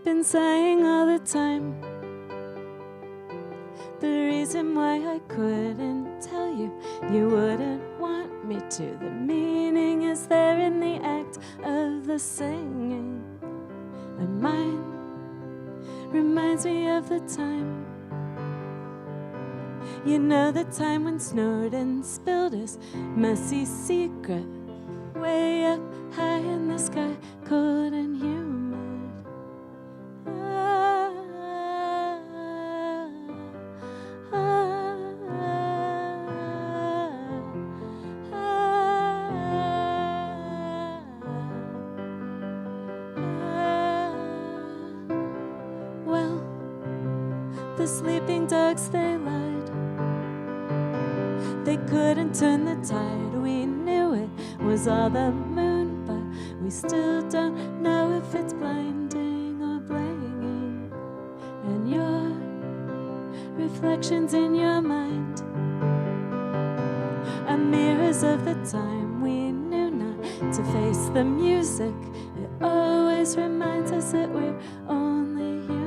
been saying all the time. The reason why I couldn't tell you, you wouldn't want me to. The meaning is there in the act of the singing. And mine reminds me of the time. You know, the time when Snowden spilled his messy secret way up high in the sky, cold and humid. Well, the sleeping dogs, they lied. They couldn't turn the tide. We knew it was all the moon, but we still don't know if it's blinding or blinging. And your reflections in your mind are mirrors of the time we knew not to face the music. It always reminds us that we're only human.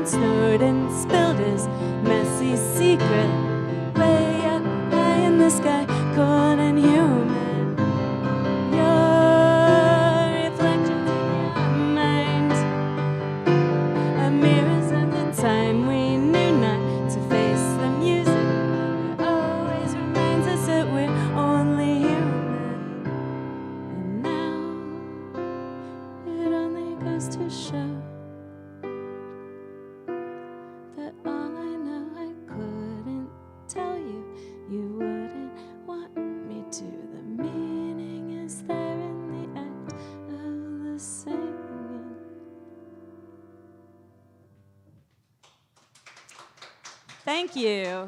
Snowden spilled his messy secret way up high in the sky, cold and humid. Your reflections in your mind are mirrors of the time we knew not to face the music. It always reminds us that we're only human. And now it only goes to show that all I know I couldn't tell you, you wouldn't want me to. The meaning is there in the act of the singing. Thank you.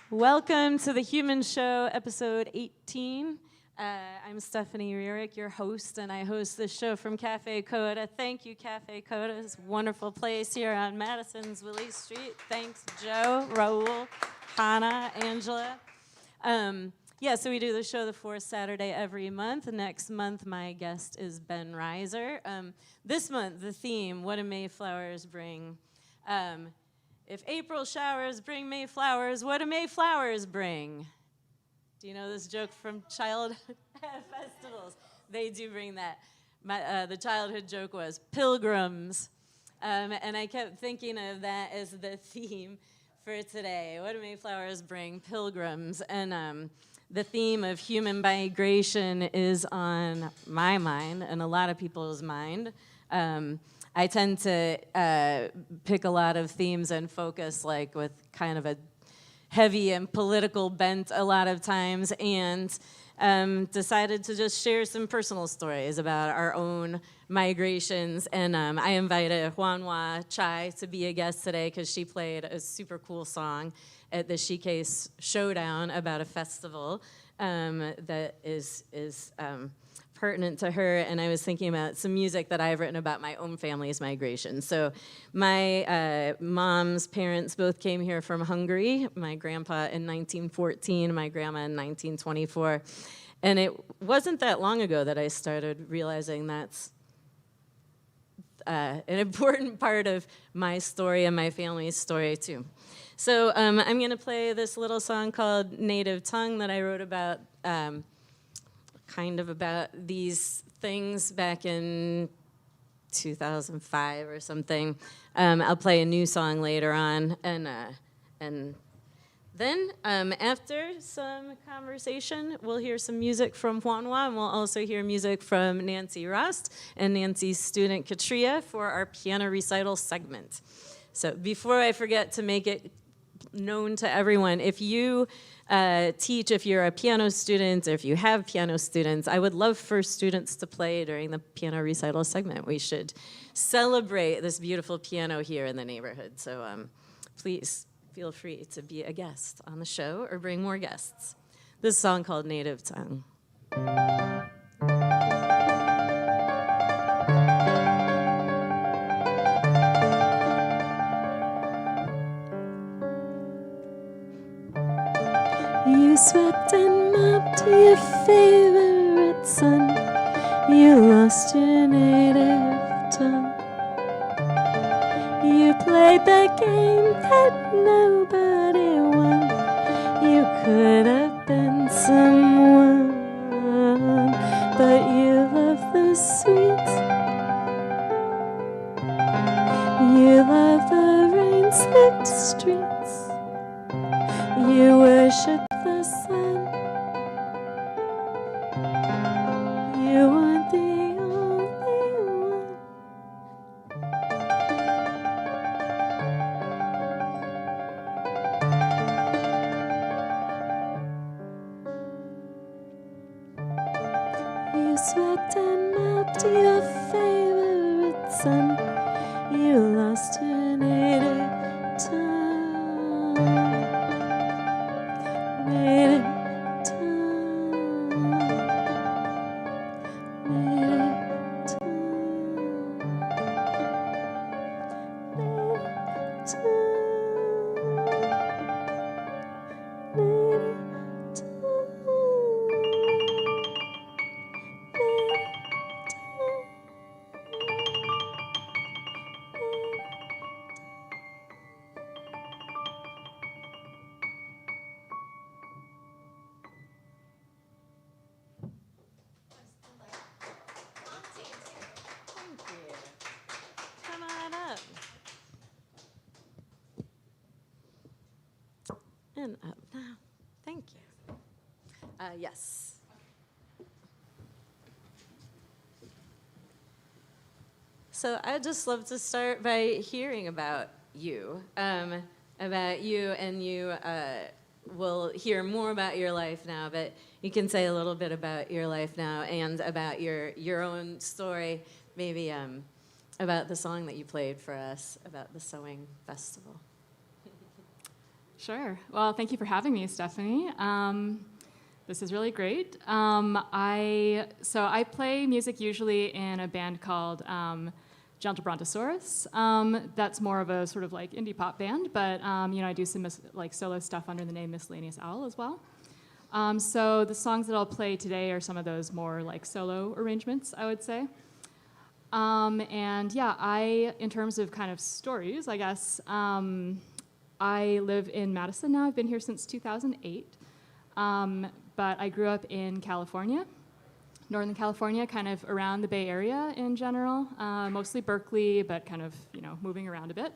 Welcome to the Human Show, episode 18. I'm Stephanie Rierick, your host, and I host this show from Cafe CODA. Thank you, Cafe CODA. It's a wonderful place here on Madison's Willie Street. Thanks, Joe, Raul, Hannah, Angela. So we do the show the fourth Saturday every month. Next month, my guest is Ben Reiser. This month, the theme, what do Mayflowers bring? If April showers bring Mayflowers, what do Mayflowers bring? Do you know this joke from childhood festivals? They do bring that. The childhood joke was pilgrims. And I kept thinking of that as the theme for today. What do Mayflowers bring? Pilgrims. And the theme of human migration is on my mind and a lot of people's mind. I tend to pick a lot of themes and focus like with kind of a heavy and political bent a lot of times, and decided to just share some personal stories about our own migrations. And I invited Juanwa Chai to be a guest today because she played a super cool song at the Showcase Showdown about a festival that is pertinent to her, and I was thinking about some music that I've written about my own family's migration. So my mom's parents both came here from Hungary, my grandpa in 1914, my grandma in 1924. And it wasn't that long ago that I started realizing that's an important part of my story and my family's story too. So I'm gonna play this little song called Native Tongue that I wrote about kind of about these things back in 2005 or something. I'll play a new song later on, and then after some conversation, we'll hear some music from Juanwa, and we'll also hear music from Nancy Rost and Nancy's student Katria for our piano recital segment. So before I forget to make it known to everyone, if you teach, if you're a piano student, or if you have piano students, I would love for students to play during the piano recital segment. We should celebrate this beautiful piano here in the neighborhood. So please feel free to be a guest on the show or bring more guests. This song called Native Tongue. You swept and mopped your favorite son. You lost your native tongue. You played the game that nobody won. You could have been someone, but you love the sweets. You love the rain-slicked streets. You worship the sun. You weren't the only one. You swept and mopped your favorite son. You lost your native tongue. Native tongue. Native tongue. Native tongue. Native Come on up. And up now. Thank you. Yes. So I'd just love to start by hearing about you. And you will hear more about your life now, but you can say a little bit about your life now and about your own story, maybe about the song that you played for us, about the sewing festival. Sure. Well, thank you for having me, Stephanie. This is really great. I play music usually in a band called Gentle Brontosaurus. That's more of a sort of like indie pop band, but I do some solo stuff under the name Miscellaneous Owl as well. So the songs that I'll play today are some of those more like solo arrangements, I would say. In terms of kind of stories, I guess, I live in Madison now. I've been here since 2008. But I grew up in California, Northern California, kind of around the Bay Area in general, mostly Berkeley, but kind of, moving around a bit.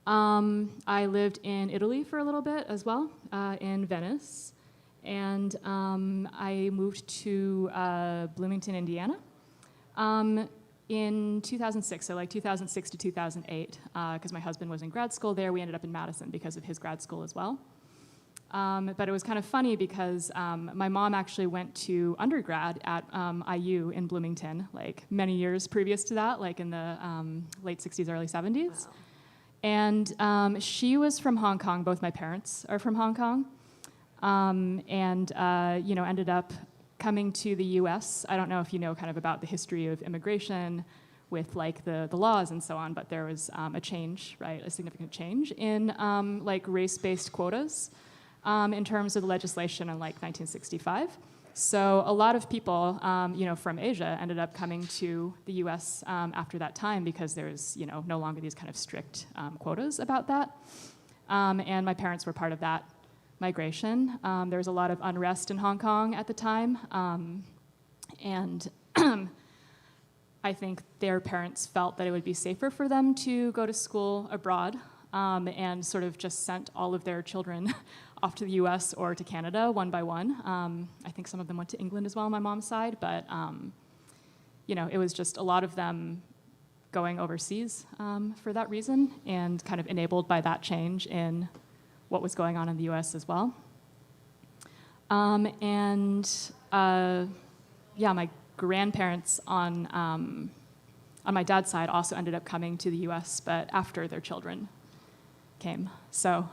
I lived in Italy for a little bit as well, in Venice. And I moved to Bloomington, Indiana. In 2006, so like 2006 to 2008, because my husband was in grad school there. We ended up in Madison because of his grad school as well. But it was kind of funny because my mom actually went to undergrad at IU in Bloomington, like many years previous to that, like in the late 60s, early 70s. Wow. And she was from Hong Kong. Both my parents are from Hong Kong. Ended up coming to the US. I don't know if you know kind of about the history of immigration with like the laws and so on, but there was a change, right, a significant change in like race-based quotas in terms of the legislation in like 1965. So a lot of people, from Asia ended up coming to the US after that time because there's, no longer these kind of strict quotas about that. And my parents were part of that migration. There was a lot of unrest in Hong Kong at the time, and I think their parents felt that it would be safer for them to go to school abroad, and sort of just sent all of their children off to the US or to Canada one by one. I think some of them went to England as well on my mom's side, but it was just a lot of them going overseas for that reason, and kind of enabled by that change in what was going on in the US as well. My grandparents on my dad's side also ended up coming to the US, but after their children came. So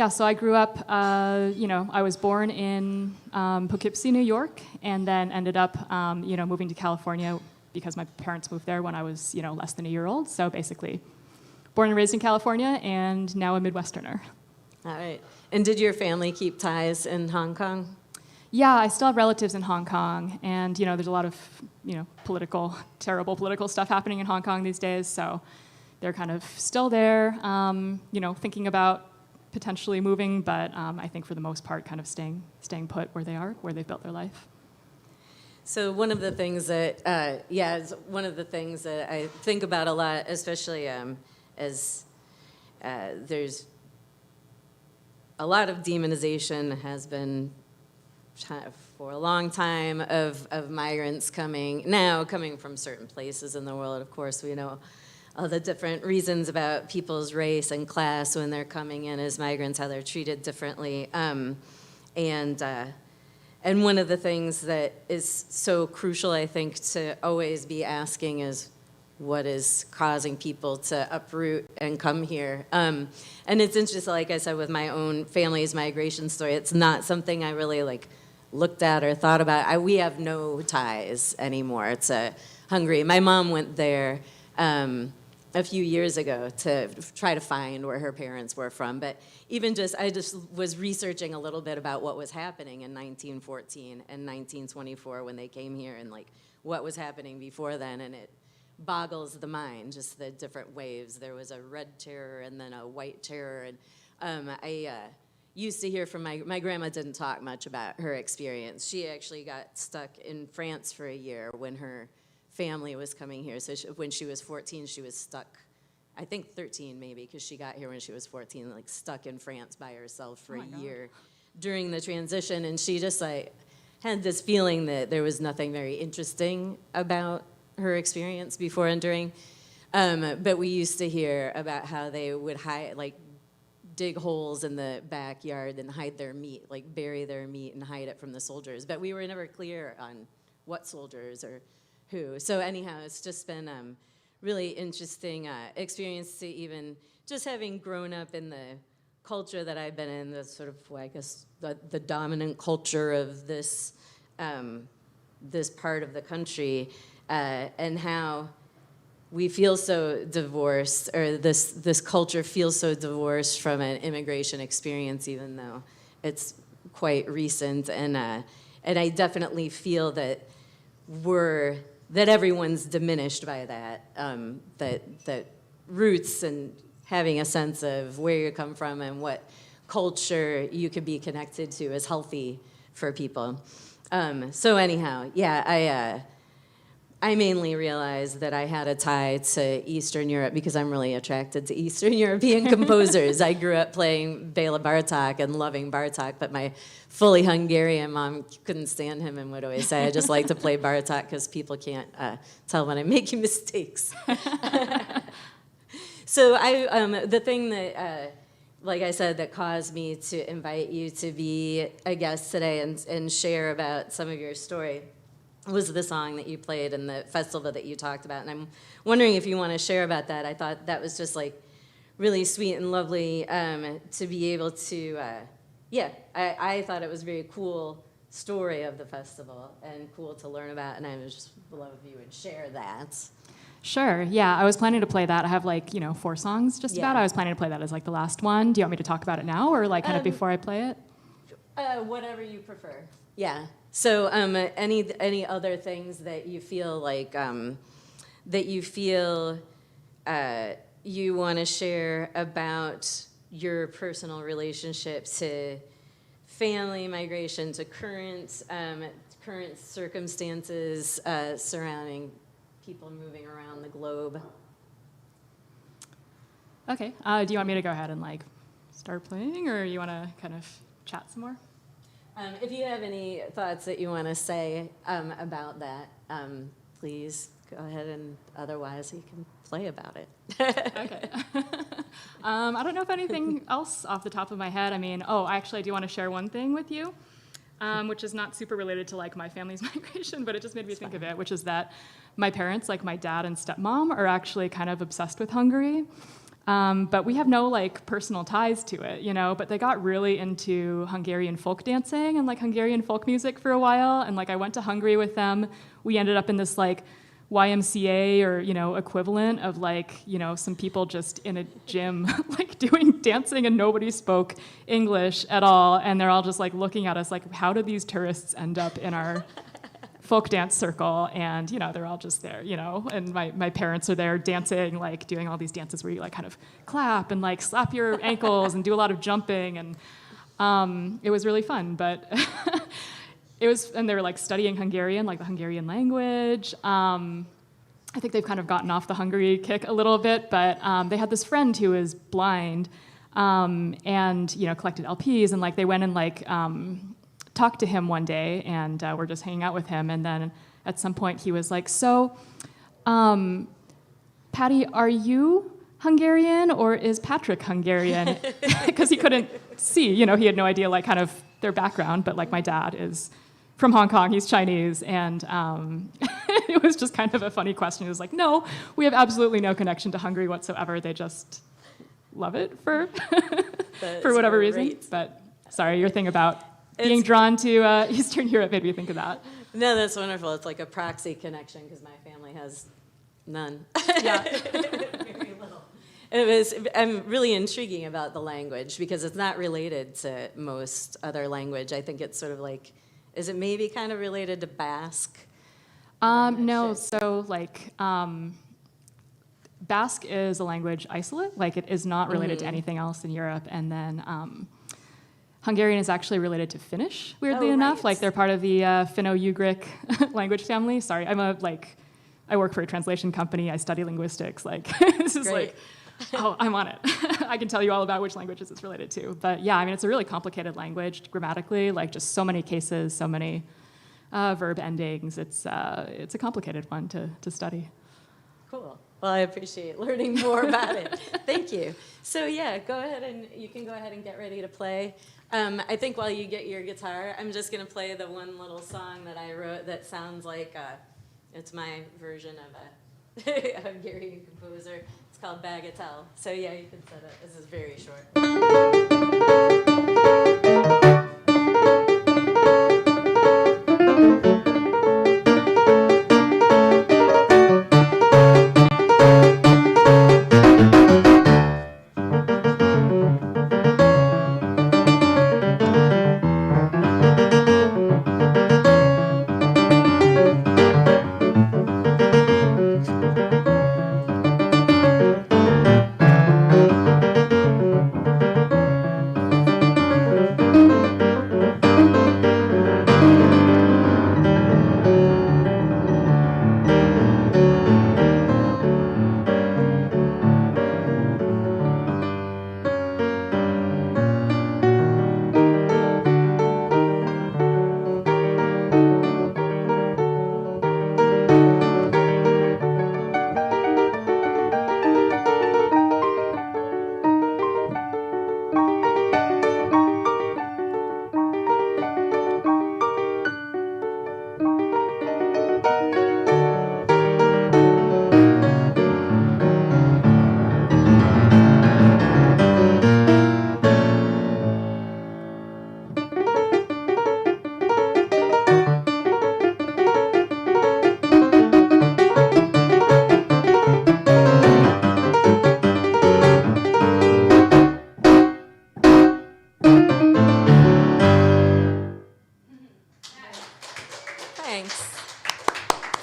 so I grew up, I was born in Poughkeepsie, New York, and then ended up, moving to California because my parents moved there when I was, less than a year old. So basically, born and raised in California, and now a Midwesterner. All right. And did your family keep ties in Hong Kong? Yeah, I still have relatives in Hong Kong, and there's a lot of terrible political stuff happening in Hong Kong these days. So they're kind of still there, thinking about potentially moving, but I think for the most part, kind of staying put where they are, where they've built their life. So one of the things that is one of the things that I think about a lot, especially as there's a lot of demonization has been for a long time of migrants coming from certain places in the world. Of course, we know all the different reasons about people's race and class when they're coming in as migrants, how they're treated differently. And one of the things that is so crucial, I think, to always be asking is, what is causing people to uproot and come here? And it's interesting, like I said, with my own family's migration story, it's not something I really looked at or thought about. We have no ties anymore to Hungary. My mom went there a few years ago to try to find where her parents were from. But I just was researching a little bit about what was happening in 1914 and 1924 when they came here, and what was happening before then, and it boggles the mind, just the different waves. There was a red terror and then a white terror, and I used to hear from my grandma didn't talk much about her experience. She actually got stuck in France for a year when her family was coming here. So when she was 14, she was stuck, I think 13 maybe, because she got here when she was 14, stuck in France by herself for a year during the transition. And she just had this feeling that there was nothing very interesting about her experience before and during. But we used to hear about how they would dig holes in the backyard and hide their meat, bury their meat and hide it from the soldiers. But we were never clear on what soldiers or who. So anyhow, it's just been really interesting experience to even just having grown up in the culture that I've been in, the sort of, I guess, the dominant culture of this this part of the country, and how we feel so divorced, or this culture feels so divorced from an immigration experience, even though it's quite recent. And I definitely feel that that everyone's diminished by that, that roots and having a sense of where you come from and what culture you could be connected to is healthy for people. So anyhow, I mainly realized that I had a tie to Eastern Europe because I'm really attracted to Eastern European composers. I grew up playing Bela Bartok and loving Bartok, but my fully Hungarian mom couldn't stand him and would always say, I just like to play Bartok because people can't tell when I'm making mistakes. So the thing that, like I said, that caused me to invite you to be a guest today and share about some of your story was the song that you played in the festival that you talked about. And I'm wondering if you want to share about that. I thought that was just really sweet and lovely to be able to, I thought it was a very cool story of the festival and cool to learn about, and I would just love if you would share that. Sure, yeah, I was planning to play that. I have 4 songs just about. I was planning to play that as the last one. Do you want me to talk about it now or kind of before I play it? Whatever you prefer. Yeah. So any other things that you feel you want to share about your personal relationship to family migration, to current circumstances surrounding people moving around the globe? Okay. Do you want me to go ahead and start playing, or you want to kind of chat some more? If you have any thoughts that you want to say about that, please go ahead and otherwise you can play about it. Okay. I don't know if anything else off the top of my head. I mean, actually, I do want to share one thing with you, which is not super related to like my family's migration, but it just made me think of it, which is that my parents, like my dad and stepmom, are actually kind of obsessed with Hungary. But we have no like personal ties to it, you know, but they got really into Hungarian folk dancing and like Hungarian folk music for a while. And like I went to Hungary with them. We ended up in this like YMCA or, you know, equivalent of like, you know, some people just in a gym like doing dancing and nobody spoke English at all. And they're all just like looking at us like, how do these tourists end up in our folk dance circle? And, you know, they're all just there, you know, and my parents are there dancing, like doing all these dances where you like kind of clap and like slap your ankles and do a lot of jumping. And it was really fun, but and they were like studying Hungarian, like the Hungarian language. I think they've kind of gotten off the Hungary kick a little bit, but they had this friend who was blind and, you know, collected LPs, and like they went and like talked to him one day, and we're just hanging out with him. And then at some point he was like, so, Patty, are you Hungarian or is Patrick Hungarian? Because he couldn't see, you know, he had no idea like kind of their background, but like my dad is from Hong Kong, he's Chinese, and it was just kind of a funny question. He was like, no, we have absolutely no connection to Hungary whatsoever. They just love it for for whatever reason. But sorry, your thing about being drawn to Eastern Europe made me think of that. No, that's wonderful. It's like a proxy connection because my family has none. Yeah. Very little. I'm really intriguing about the language because it's not related to most other language. I think it's sort of like, is it maybe kind of related to Basque? No, so like Basque is a language isolate, like it is not related to anything else in Europe. And then Hungarian is actually related to Finnish, weirdly enough. Right. Like they're part of the Finno-Ugric language family. Sorry, I work for a translation company. I study linguistics. Like this is Great. like, I'm on it. I can tell you all about which languages it's related to. But yeah, I mean, it's a really complicated language grammatically, like just so many cases, so many verb endings. It's a complicated one to study. Cool. Well, I appreciate learning more about it. Thank you. So yeah, you can go ahead and get ready to play. I think while you get your guitar, I'm just going to play the one little song that I wrote that sounds like it's my version of a Hungarian composer. It's called Bagatelle. So yeah, you can set it. This is very short.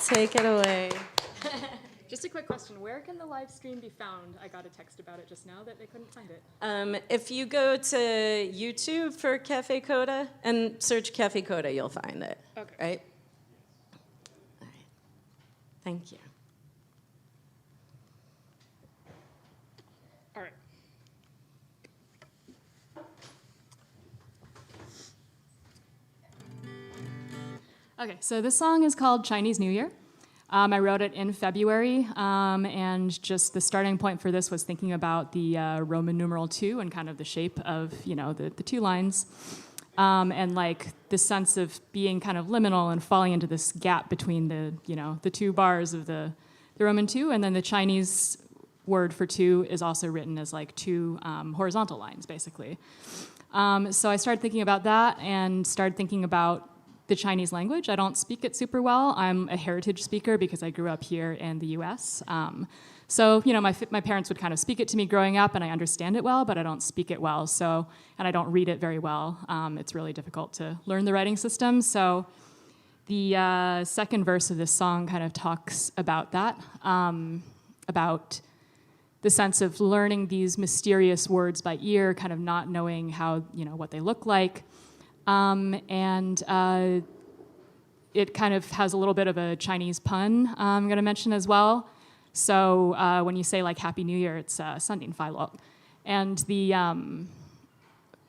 Take it away. Just a quick question. Where can the live stream be found? I got a text about it just now that they couldn't find it. If you go to YouTube for Cafe CODA and search Cafe CODA, you'll find it. Okay. Right? All right. Thank you. All right. Okay, so this song is called Chinese New Year. I wrote it in February, and just the starting point for this was thinking about the Roman numeral 2 and kind of the shape of, the 2 lines, and like the sense of being kind of liminal and falling into this gap between the 2 bars of the Roman 2, and then the Chinese word for 2 is also written as like 2 horizontal lines, basically. So I started thinking about that and started thinking about the Chinese language. I don't speak it super well. I'm a heritage speaker because I grew up here in the US. So, my parents would kind of speak it to me growing up, and I understand it well, but I don't speak it well. So, and I don't read it very well. It's really difficult to learn the writing system. So the second verse of this song kind of talks about that, about the sense of learning these mysterious words by ear, kind of not knowing how, what they look like. And it kind of has a little bit of a Chinese pun I'm going to mention as well. So when you say like Happy New Year, it's Sandin Fai Lok. And the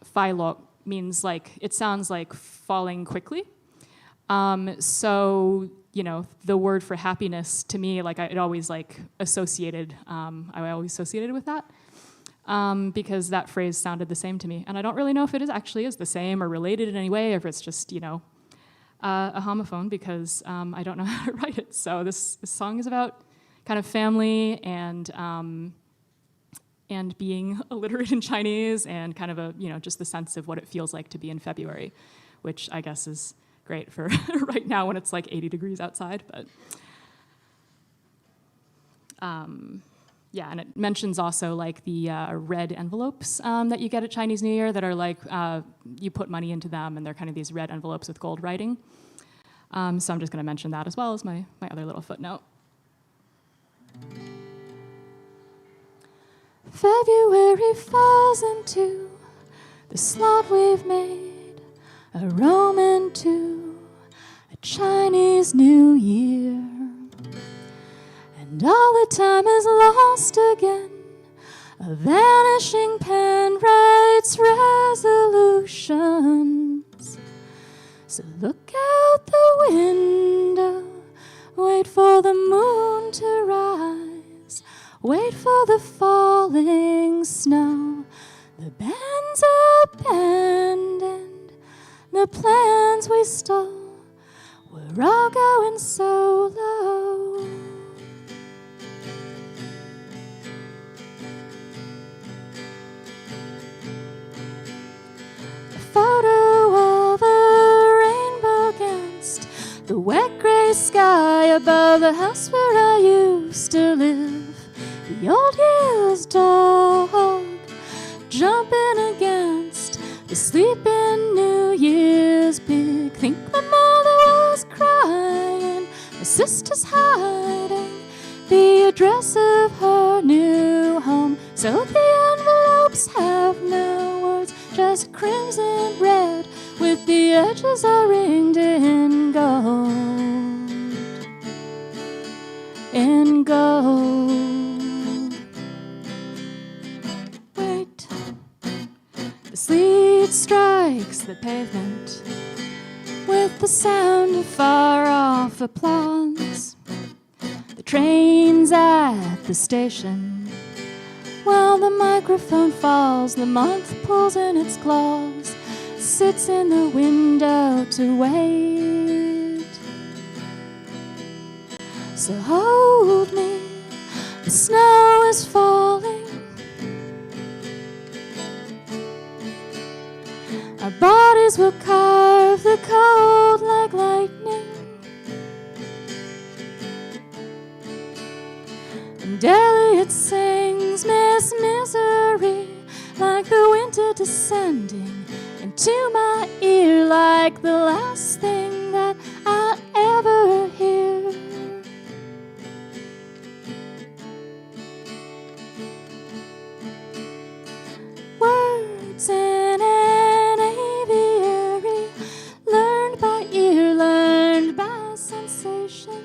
Fai Lok means like, it sounds like falling quickly. So, the word for happiness to me, like I always associated with that. Because that phrase sounded the same to me. And I don't really know if it actually is the same or related in any way, or if it's just, a homophone, because I don't know how to write it. So this song is about kind of family and being illiterate in Chinese and kind of just the sense of what it feels like to be in February, which I guess is great for right now when it's like 80 degrees outside, but... Yeah, and it mentions also like the red envelopes that you get at Chinese New Year that are like, you put money into them, and they're kind of these red envelopes with gold writing. So I'm just going to mention that as well as my other little footnote. February falls into the slot we've made, a Roman 2, a Chinese New Year. And all the time is lost again. A vanishing pen writes resolutions. So look out the window, wait for the moon to rise, wait for the falling snow. The band's abandoned, the plans we stole, we're all going solo. Photo of a rainbow against the wet gray sky above the house where I used to live. The old year's dog jumping against the sleeping New Year's pig. Think my mother was crying, my sister's hiding the address of her new home. So the envelopes have no words, just crimson red with the edges are ringed in gold. In gold. Wait, the sleet strikes the pavement with the sound of far off applause. The train's at the station. While the microphone falls, the month pulls in its claws, sits in the window to wait. So hold me, the snow is falling. Our bodies will carve the cold like lightning. And Elliot sings Miss Misery like the winter descending into my ear, like the last thing that I'll ever hear. Words in an aviary, learned by ear, learned by sensation.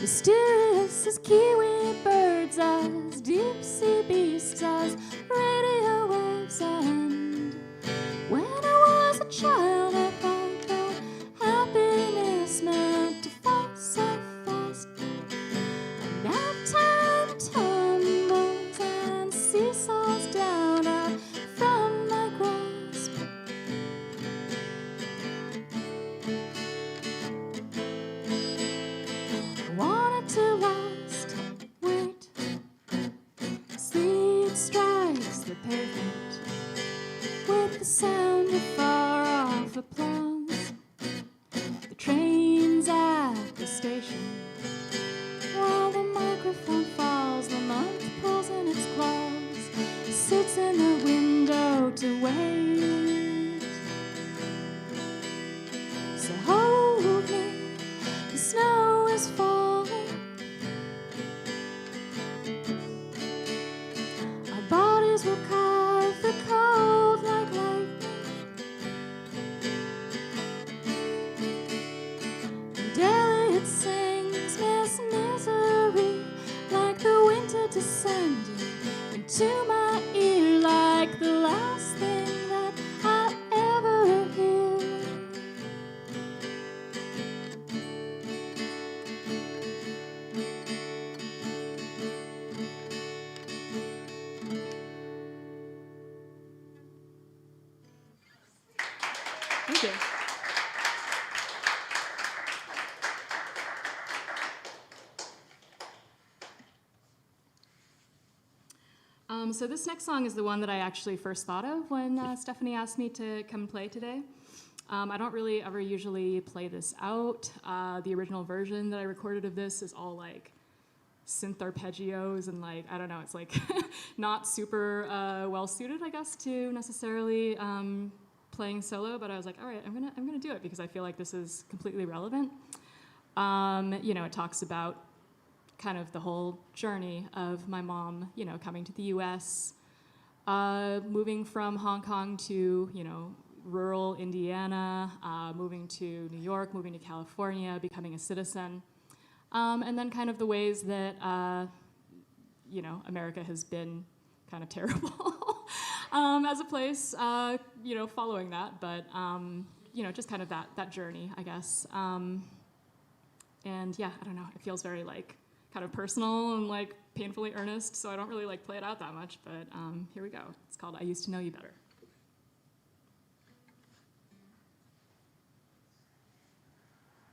Mysterious as kiwi birds, as deep sea beasts, as radio waves. And when I was a child, I thought the sound of far-off applause. The train's at the station. While the microphone falls, the month pulls in its claws, sits in the window to wait. So hold me, the snow is falling. Our bodies will carve the cold like lightning. And Elliot sings Miss Misery like the winter descending into my ear, like the last thing that I ever hear. Thank you. So this next song is the one that I actually first thought of when Stephanie asked me to come play today. I don't really ever usually play this out. The original version that I recorded of this is all like synth arpeggios and like, I don't know, it's like not super well suited, I guess, to necessarily playing solo, but I was like, all right, I'm gonna do it because I feel like this is completely relevant. You know, it talks about kind of the whole journey of my mom, you know, coming to the US, moving from Hong Kong to, you know, rural Indiana, moving to New York, moving to California, becoming a citizen, and then kind of the ways that, you know, America has been kind of terrible as a place, you know, following that, but, you know, just kind of that journey, I guess. And yeah, I don't know, it feels very like kind of personal and like painfully earnest, so I don't really like play it out that much, but here we go. It's called I Used to Know You Better.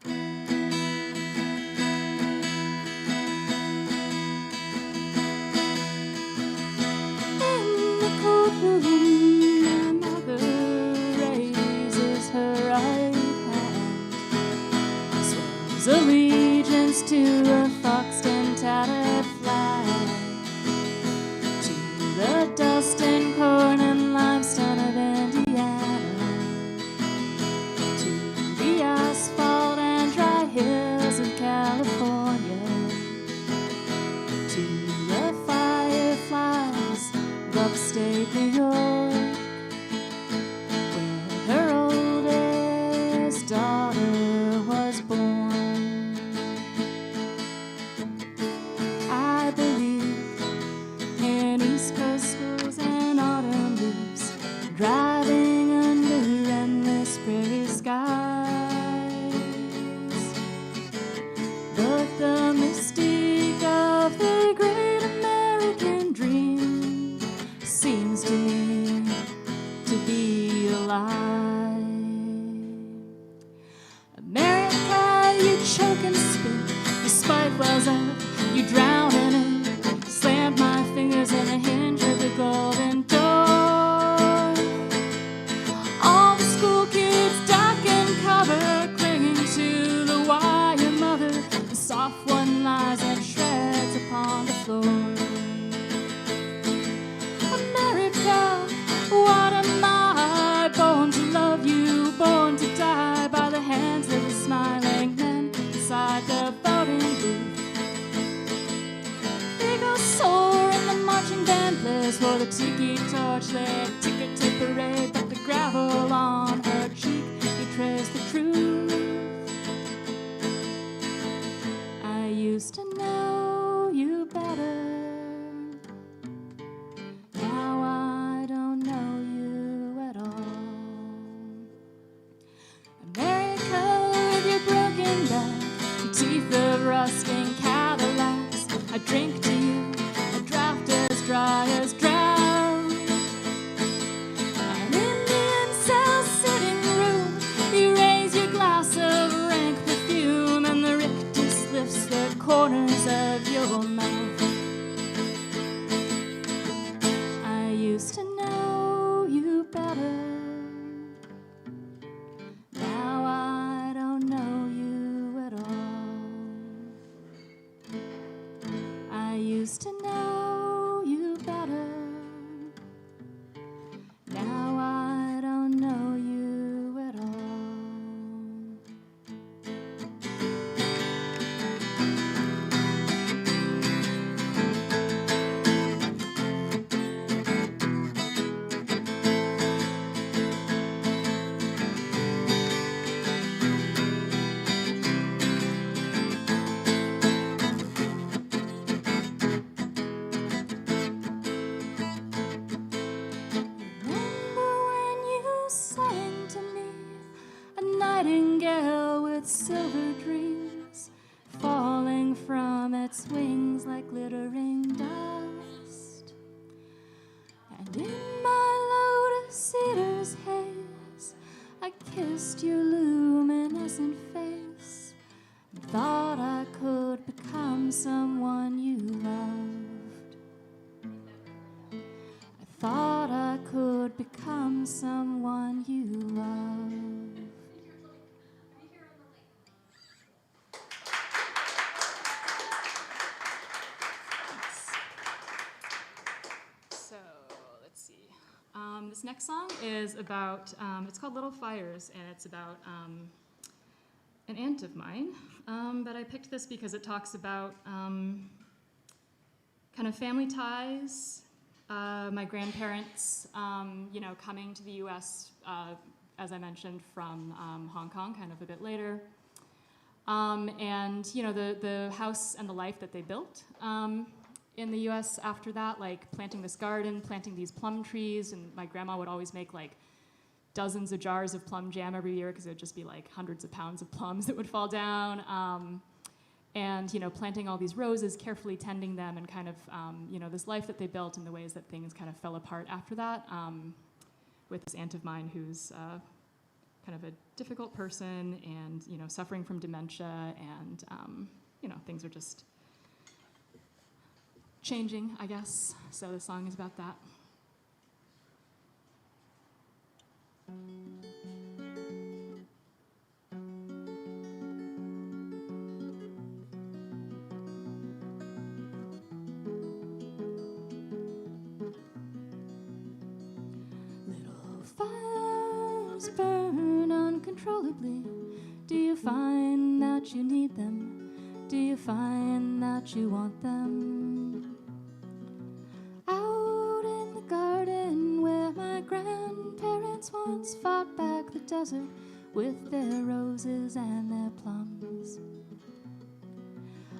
In the courtroom, my mother raises her right hand, swears allegiance to a foxed and tattered flag, to the dust and corn and limestone of Indiana, to the asphalt and dry hills of California, to the fireflies of upstate New York, where her oldest daughter was born. I believe in East Coast schools and autumn leaves, driving under endless prairie skies. But the mystique of the great American dream seems to me to be a lie. America, you choke and spit, your spite wells up, you drown in it. Slammed my fingers in the hinge of the golden door. All the school kids duck and cover, clinging to the wire mother. The soft one lies and shreds upon the floor. America, what am I? Born to love you, born to die by the hands of the smiling men inside the voting booth. Soar in the marching band plays for the tiki torch lit ticket to parade, but the gravel on her cheek betrays the truth. I used to know you better. Now I don't know you at all. America, with your broken back, your teeth of rusting Cadillacs, I drink to you, a draft as dry as drought. used to know you better. Now I don't know you at all. Remember when you sang to me, a nightingale with silver dreams, falling from its wings like glittering dust. And in my lotus cedar's haze, I kissed your luminescent face, and thought I could become someone you loved. I thought I could become someone you loved. So, let's see. This next song is about, it's called Little Fires, and it's about an aunt of mine. But I picked this because it talks about kind of family ties, my grandparents, coming to the U.S., as I mentioned, from Hong Kong, kind of a bit later. And, the house and the life that they built in the U.S. after that, like planting this garden, planting these plum trees, and my grandma would always make, like, dozens of jars of plum jam every year because it would just be, like, hundreds of pounds of plums that would fall down. And planting all these roses, carefully tending them, and kind of, this life that they built and the ways that things kind of fell apart after that, with this aunt of mine who's kind of a difficult person and, suffering from dementia, and, things are just changing, I guess. So the song is about that. Little fires burn uncontrollably. Do you find that you need them? Do you find that you want them? Out in the garden where my grandparents once fought back the desert with their roses and their plums.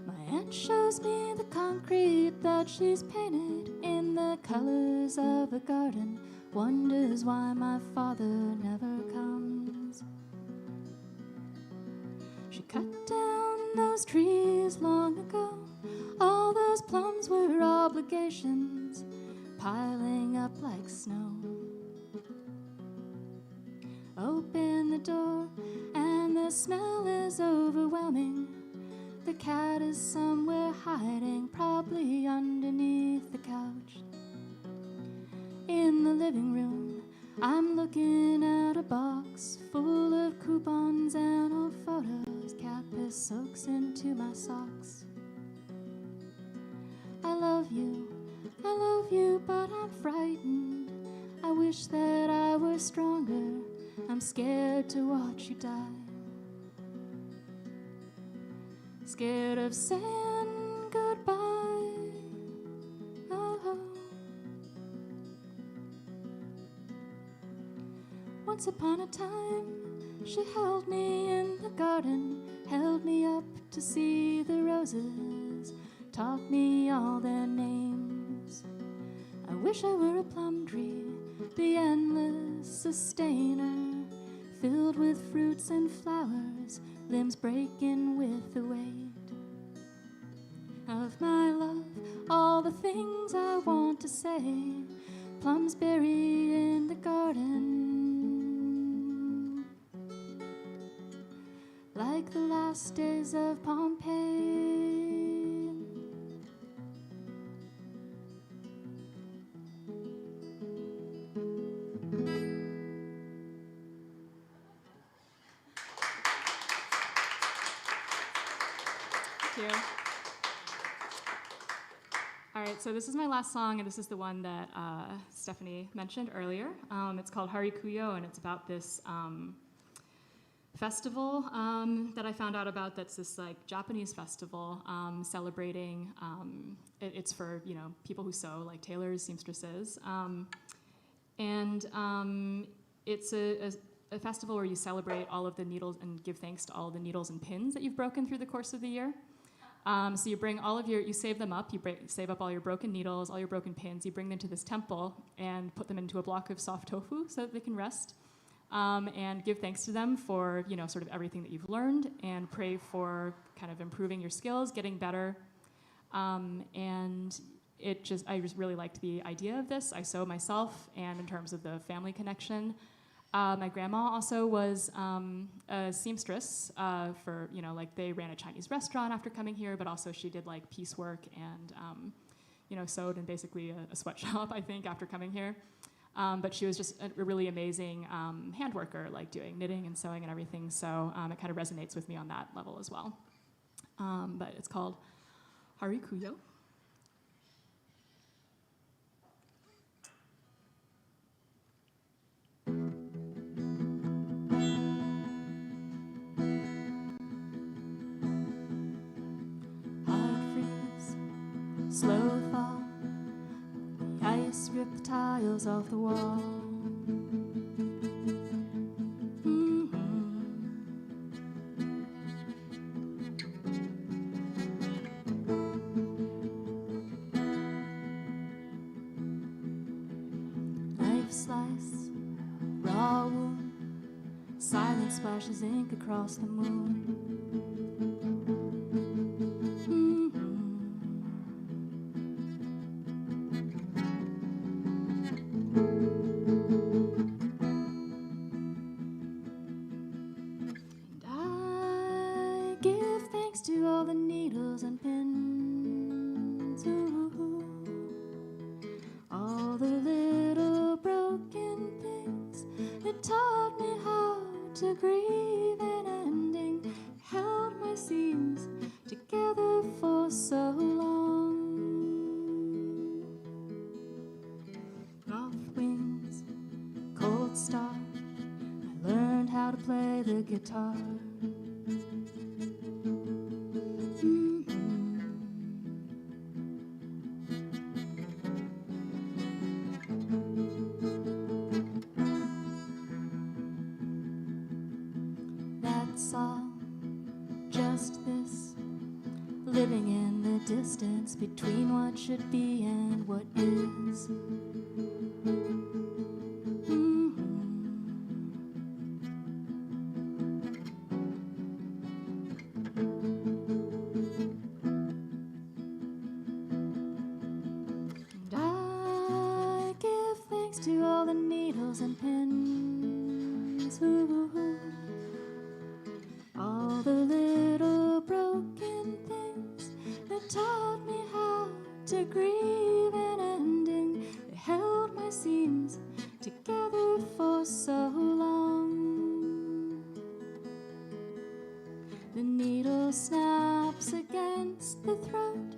My aunt shows me the concrete that she's painted in the colors of a garden, wonders why my father never comes. She cut down those trees long ago. All those plums were obligations, piling up like snow. Open the door and the smell is overwhelming. The cat is somewhere hiding, probably underneath the couch. In the living room, I'm looking at a box full of coupons and old photos. Cat piss soaks into my socks. I love you, but I'm frightened. I wish that I were stronger. I'm scared to watch you die. Scared of saying goodbye. Oh. Once upon a time, she held me in the garden, held me up to see the roses, taught me all their names. I wish I were a plum tree, the endless sustainer, filled with fruits and flowers, limbs breaking with the weight of my love. All the things I want to say, plums buried in the garden, like the last days of Pompeii. Thank you. All right, so this is my last song, and this is the one that Stephanie mentioned earlier. It's called Harikuyo, and it's about this festival that I found out about. That's this like Japanese festival celebrating. It's for people who sew, like tailors, seamstresses, and it's a festival where you celebrate all of the needles and give thanks to all of the needles and pins that you've broken through the course of the year. So you bring you save them up, save up all your broken needles, all your broken pins, you bring them to this temple and put them into a block of soft tofu so that they can rest, and give thanks to them for, sort of everything that you've learned, and pray for kind of improving your skills, getting better. And I just really liked the idea of this. I sew myself, and in terms of the family connection, my grandma also was a seamstress for, they ran a Chinese restaurant after coming here, but also she did like piecework and, sewed in basically a sweatshop, I think, after coming here. But she was just a really amazing hand worker, like doing knitting and sewing and everything. So it kind of resonates with me on that level as well. But it's called Harikuyo. Slow fall, the ice ripped the tiles off the wall. Knife slice, raw wound, silence splashes ink across the moon. To all the needles and pins, ooh, all the little broken things that taught me how to grieve an ending, held my seams together for so long. Off wings, cold start, I learned how to play the guitar. All just this, living in the distance between what should be and what is. And I give thanks to all the needles and pins, ooh, all the little broken things that taught me how to grieve an ending. They held my seams together for so long. The needle snaps against the throat.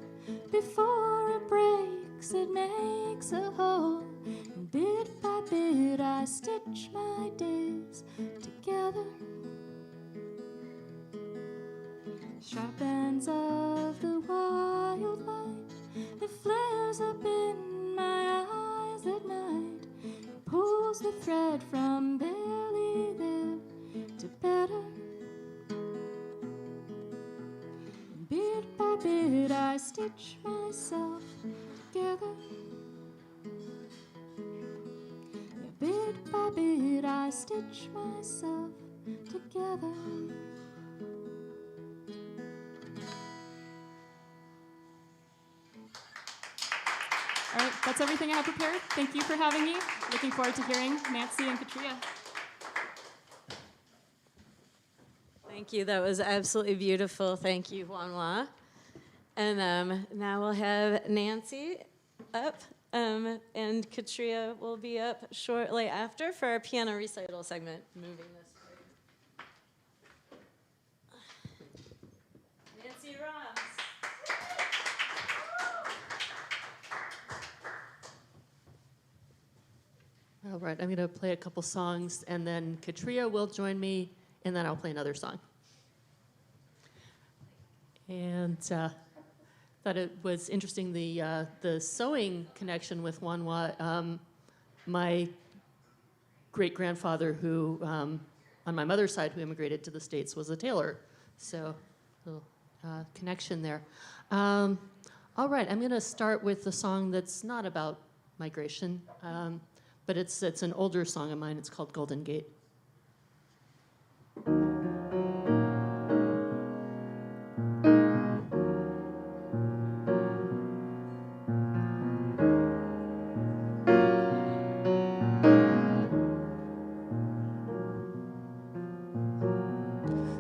Before it breaks, it makes a hole. And bit by bit, I stitch my days together. Sharp ends of the wild light that flares up in my eyes at night, pulls the thread from barely there to better. And bit by bit I stitch myself together. Yeah, bit by bit I stitch myself together. All right, that's everything I have prepared. Thank you for having me. Looking forward to hearing Nancy and Katria. Thank you. That was absolutely beautiful. Thank you, Juanwa. And now we'll have Nancy up, and Katria will be up shortly after for our piano recital segment. Moving this way. Nancy Roms. All right, I'm going to play a couple songs, and then Katria will join me, and then I'll play another song. And thought it was interesting, the sewing connection with Wanwa. My great-grandfather, who, on my mother's side, who immigrated to the States, was a tailor. So, a little connection there. All right, I'm going to start with a song that's not about migration, but it's an older song of mine. It's called Golden Gate.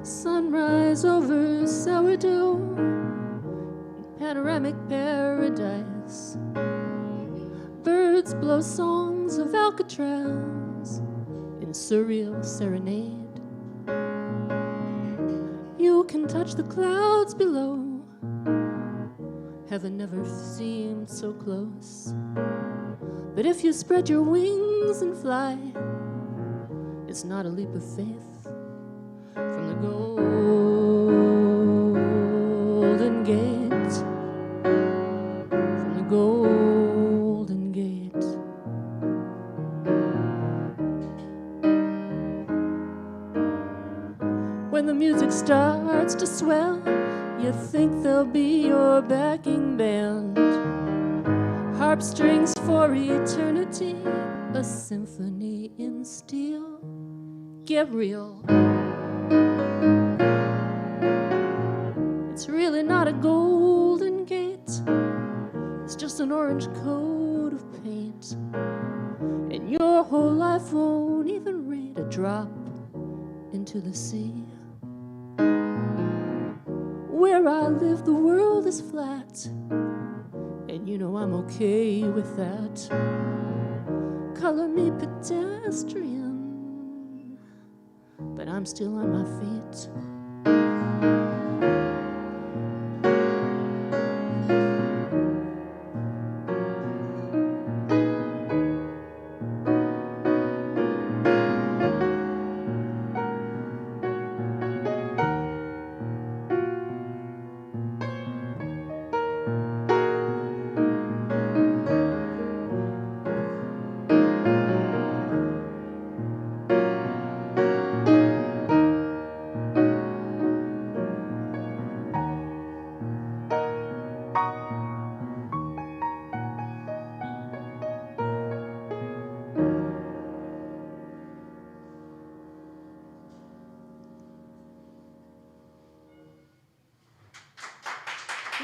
Sunrise over sourdough, panoramic paradise. Birds blow songs of Alcatraz in surreal serenade. You can touch the clouds below. Heaven never seemed so close. But if you spread your wings and fly, it's not a leap of faith. From the Golden Gate, from the Golden Gate. When the music starts to swell, you think they'll be your backing band. Harp strings for eternity, a symphony in steel. Get real. It's really not a golden gate. It's just an orange coat of paint. And your whole life won't even rate a drop into the sea. Where I live, the world is flat. And you know I'm okay with that. Color me pedestrian, but I'm still on my feet.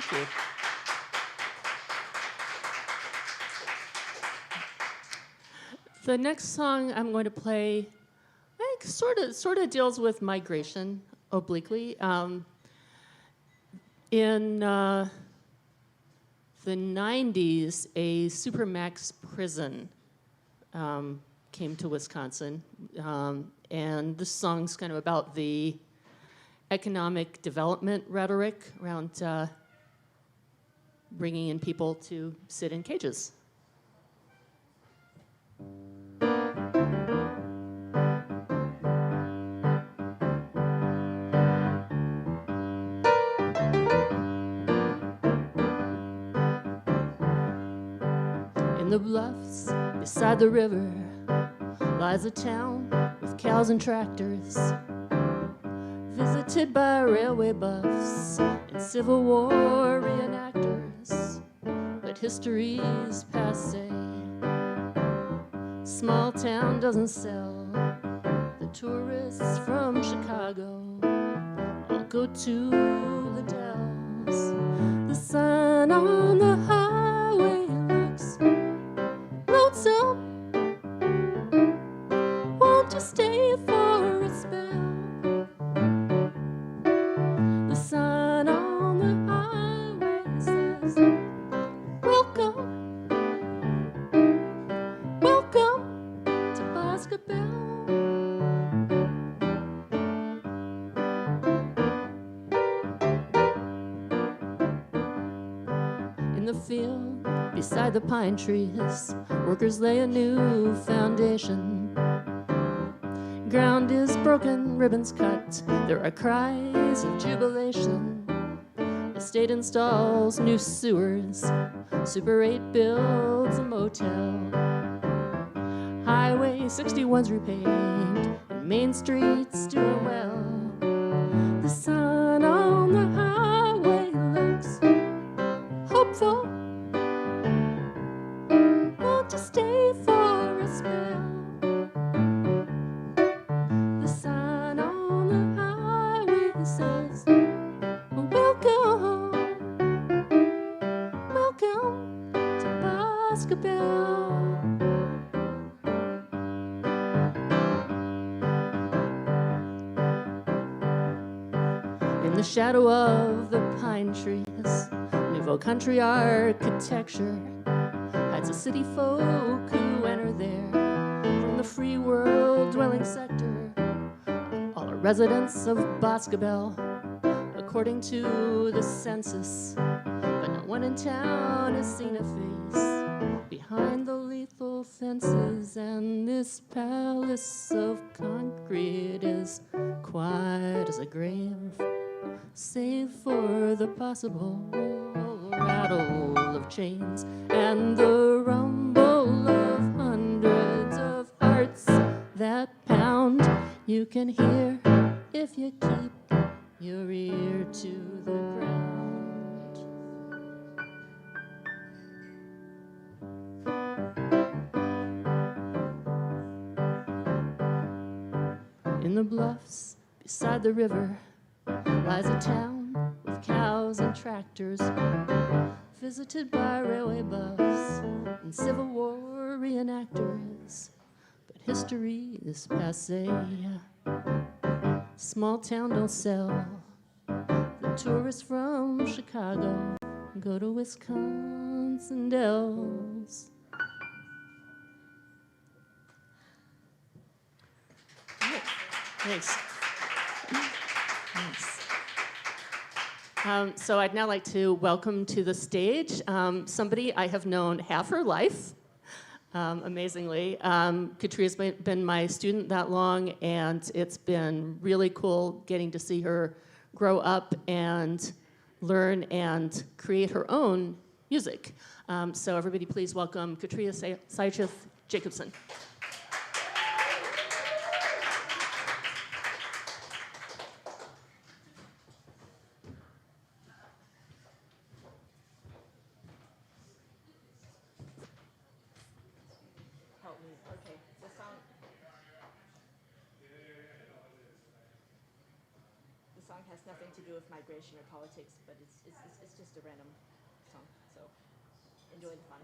Thank you. The next song I'm going to play, I think, sort of deals with migration obliquely. In the 90s, a supermax prison came to Wisconsin, and this song's kind of about the economic development rhetoric around bringing in people to sit in cages. In the bluffs beside the river lies a town with cows and tractors, visited by railway buffs and Civil War reenactors. But history's passé. Small town doesn't sell. The tourists from Chicago all go to the Dells. The sign on the highway looks lonesome. Won't you stay for a spell? The sign on the highway says, welcome, welcome to Boscobel. In the field beside the pine trees, workers lay a new foundation. Ground is broken, ribbons cut, there are cries of jubilation. The state installs new sewers, Super 8 builds a motel. Highway 61's repaved, and Main Street's doing well. The sun on the highway looks hopeful. Want to stay for a spell. The sign on the highway says, welcome, welcome to Boscobel. In the shadow of the pine trees, Nouveau country architecture hides the city folk who enter there from the free world dwelling sector. All are residents of Boscobel, according to the census, but no one in town has seen a face behind the lethal fences. And this palace of concrete is quiet as a grave, save for the possible rattle of chains and the rumble of hundreds of hearts that pound. You can hear if you keep your ear to the ground. In the bluffs beside the river lies a town with cows and tractors, visited by railway buffs and Civil War reenactors. But history is passé. Small town don't sell. The tourists from Chicago go to Wisconsin Dells. Thanks. Thanks. So I'd now like to welcome to the stage somebody I have known half her life, amazingly. Katria's been my student that long, and it's been really cool getting to see her grow up and learn and create her own music. So everybody please welcome Katria Seicheth Jacobson. Has nothing to do with migration or politics, but it's just a random song. So enjoy the fun.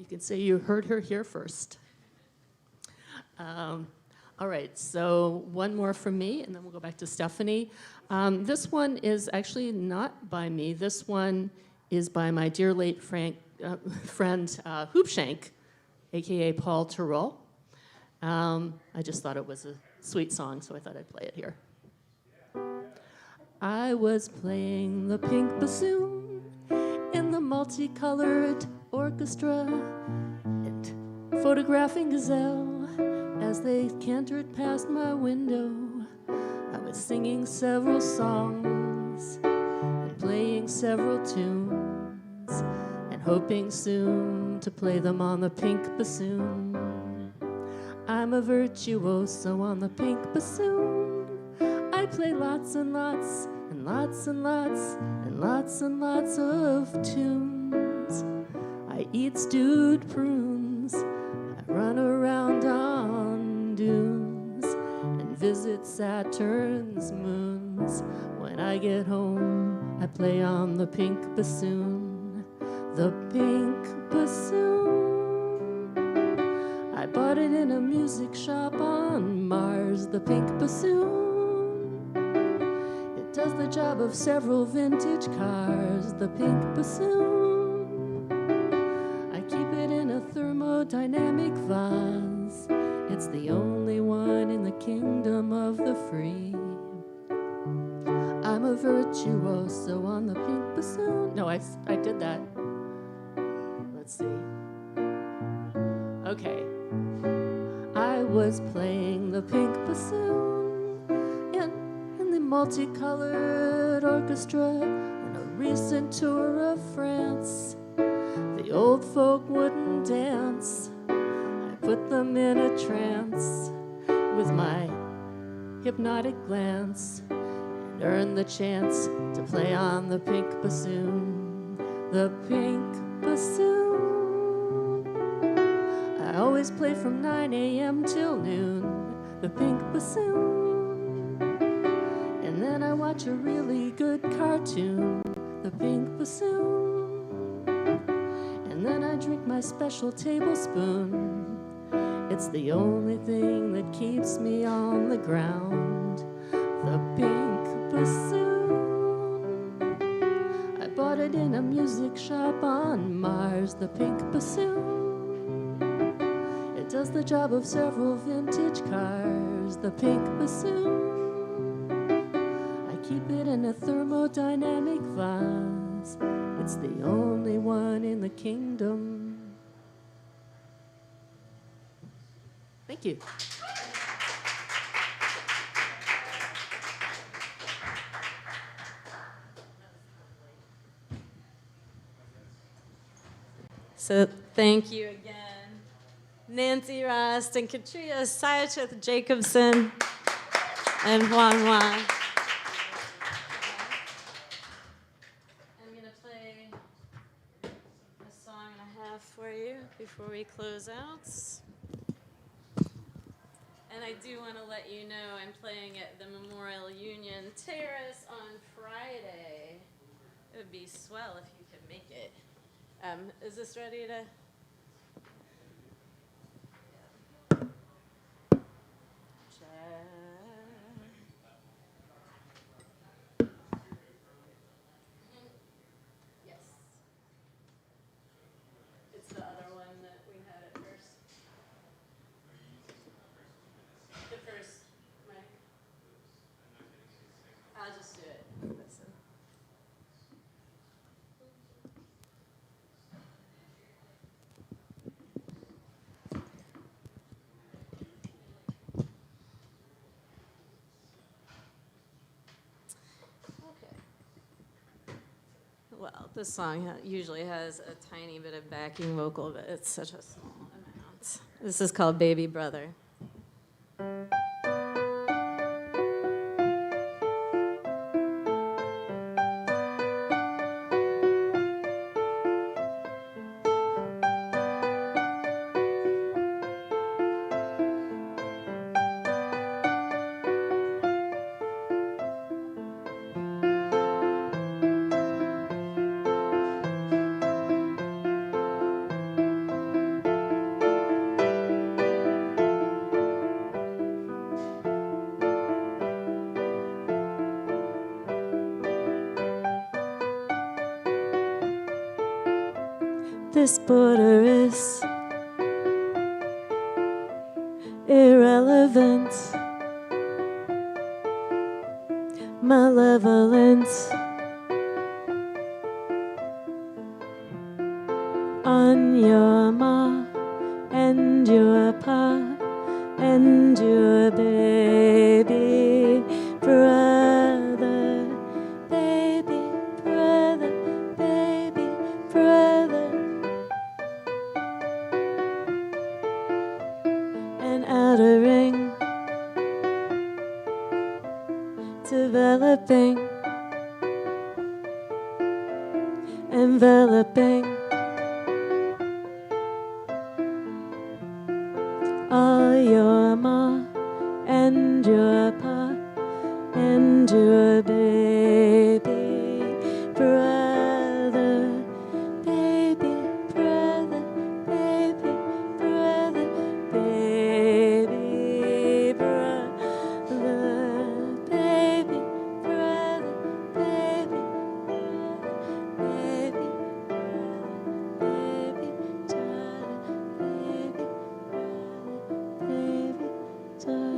You can say you heard her here first. All right, so one more from me, and then we'll go back to Stephanie. This one is actually not by me. This one is by my dear late friend Hoopshank, aka Paul Terrell. I just thought it was a sweet song, so I thought I'd play it here. I was playing the pink bassoon in the multicolored orchestra and photographing gazelle as they cantered past my window. I was singing several songs and playing several tunes and hoping soon to play them on the pink bassoon. I'm a virtuoso on the pink bassoon. I play lots and lots and lots and lots and lots and lots of tunes. I eat stewed prunes. I run around on dunes and visit Saturn's moons. When I get home, I play on the pink bassoon. The pink bassoon. I bought it in a music shop on Mars, the pink bassoon. It does the job of several vintage cars, the pink bassoon. I keep it in a thermodynamic vase. It's the only one in the kingdom of the free. I'm a virtuoso on the pink bassoon. No, I did that. Let's see. Okay. I was playing the pink bassoon in the multicolored orchestra on a recent tour of France. The old folk wouldn't dance. I put them in a trance with my hypnotic glance and earned the chance to play on the pink bassoon. The pink bassoon. I always play from 9 a.m. till noon, the pink bassoon. And then I watch a really good cartoon, the pink bassoon. And then I drink my special tablespoon. It's the only thing that keeps me on the ground, the pink bassoon. I bought it in a music shop on Mars, the pink bassoon. It does the job of several vintage cars, the pink bassoon. I keep it in a thermodynamic vase. It's the only one in the kingdom. Thank you. So thank you again, Nancy Rost and Katrina Sayachith Jacobson and Juan Juan. I'm going to play a song and a half for you before we close out. And I do want to let you know I'm playing at the Memorial Union Terrace on Friday. It would be swell if you could make it. Is this ready to? Yes. It's the other one that we had at first. The first mic. I'll just do it. Listen. Well, this song usually has a tiny bit of backing vocal, but it's such a small amount. This is called Baby Brother. this border is irrelevant. Malevolence on your ma and your pa and your baby brother, baby brother, baby brother, an outer ring developing, enveloping all your ma and your pa and your baby brother, baby brother, baby brother, baby brother, baby brother, baby brother, baby brother, baby daughter, baby brother, baby daughter.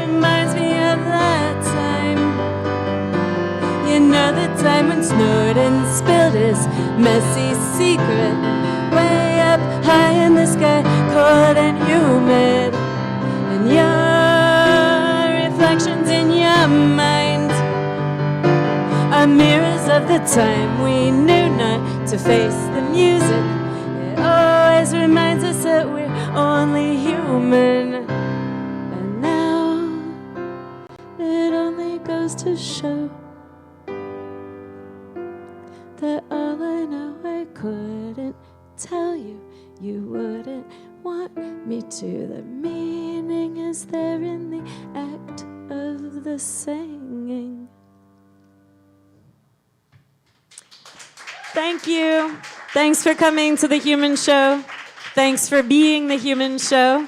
Reminds me of that time. You know the time when Snowden spilled his messy secret way up high in the sky, cold and humid, and your reflections in your mind are mirrors of the time we knew not to face the music. It always reminds us that we're only human. And now it only goes to show that all I know I couldn't tell you, you wouldn't want me to. The meaning is there in the act of the singing. Thank you. Thanks for coming to the Human Show. Thanks for being the Human Show.